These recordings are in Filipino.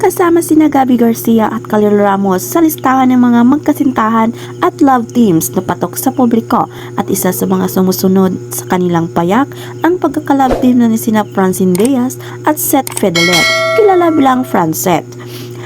kasama sina Gabby Garcia at Khalil Ramos sa listahan ng mga magkasintahan at love teams na patok sa publiko, at isa sa mga sumusunod sa kanilang payak ang pagkakalove team na ni sina Francine Diaz at Seth Fedelet, kilala bilang Francet.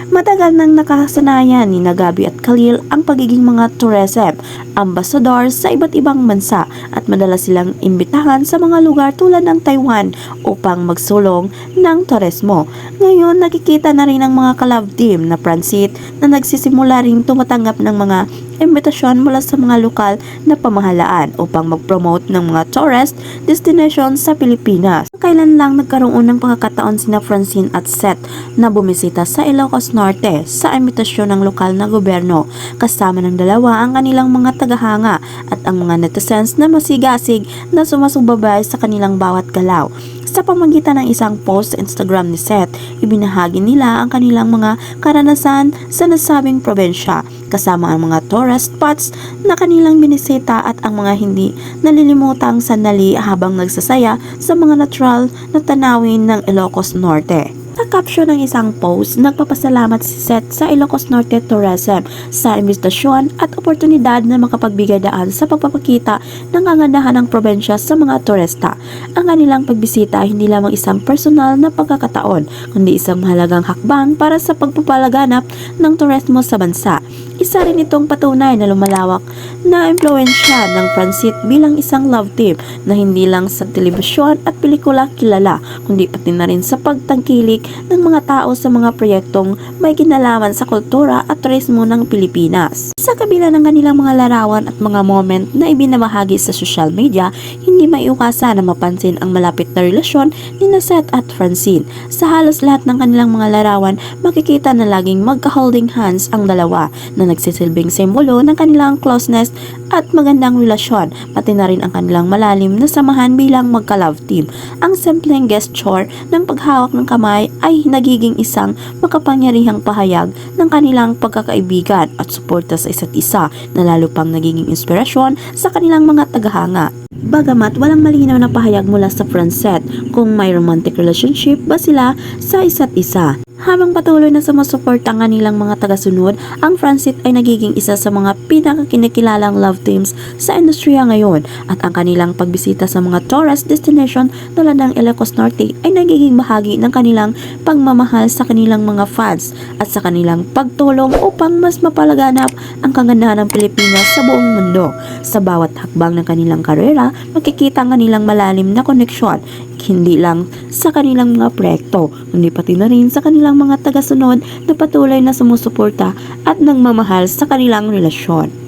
Matagal nang nakasanayan ni Gabby at Khalil ang pagiging mga tourism ambassador sa iba't ibang bansa, at madalas silang imbitahan sa mga lugar tulad ng Taiwan upang magsulong ng turismo. Ngayon, nakikita na rin ang mga ka-love team na Francit na nagsisimula ring tumatanggap ng mga imbitasyon mula sa mga lokal na pamahalaan upang mag-promote ng mga tourist destination sa Pilipinas. Kailan lang nagkaroon ng pagkakataon sina Francine at Seth na bumisita sa Ilocos Norte sa imbitasyon ng lokal na gobyerno. Kasama ng dalawa ang kanilang mga tagahanga at ang mga netizens na masigasig na sumasubabay sa kanilang bawat galaw. Sa pamamagitan ng isang post sa Instagram ni Seth, ibinahagi nila ang kanilang mga karanasan sa nasabing probensya, kasama ang mga tourist spots na kanilang binisita at ang mga hindi nalilimutang sandali habang nagsasaya sa mga natural na tanawin ng Ilocos Norte. Sa caption ng isang post, nagpapasalamat si Seth sa Ilocos Norte Tourism sa imbistasyon at oportunidad na makapagbigay daan sa pagpapakita ng kagandahan ng probensya sa mga turista. Ang kanilang pagbisita ay hindi lamang isang personal na pagkakataon, kundi isang mahalagang hakbang para sa pagpapalaganap ng turismo sa bansa. Isa rin itong patunay na lumalawak na impluensya ng Francit bilang isang love team na hindi lang sa telebisyon at pelikula kilala, kundi pati na rin sa pagtangkilik ng mga tao sa mga proyektong may kinalaman sa kultura at turismo ng Pilipinas. Sa kabila ng kanilang mga larawan at mga moment na ibinamahagi sa social media, hindi maiukasan na mapansin ang malapit na relasyon ni Seth at Francine. Sa halos lahat ng kanilang mga larawan, makikita na laging magka-holding hands ang dalawa na nagsisilbing simbolo ng kanilang closeness at magandang relasyon, pati na rin ang kanilang malalim na samahan bilang magka-love team. Ang simpleng gesture ng paghawak ng kamay ay nagiging isang makapangyarihang pahayag ng kanilang pagkakaibigan at suporta sa isa't isa, na lalo pang nagiging inspirasyon sa kanilang mga tagahanga. Bagamat walang malinaw na pahayag mula sa Francet kung may romantic relationship ba sila sa isa't isa. Habang patuloy na sumusuporta ang kanilang mga tagasunod, ang Francit ay nagiging isa sa mga pinakakinikilalang love teams sa industriya ngayon, at ang kanilang pagbisita sa mga tourist destination tulad ng Ilocos Norte ay nagiging bahagi ng kanilang pagmamahal sa kanilang mga fans at sa kanilang pagtulong upang mas mapalaganap ang kagandahan ng Pilipinas sa buong mundo. Sa bawat hakbang ng kanilang karera, makikita ang kanilang malalim na koneksyon, hindi lang sa kanilang mga proyekto, kundi pati na rin sa kanilang mga tagasunod na patuloy na sumusuporta at nagmamahal sa kanilang relasyon.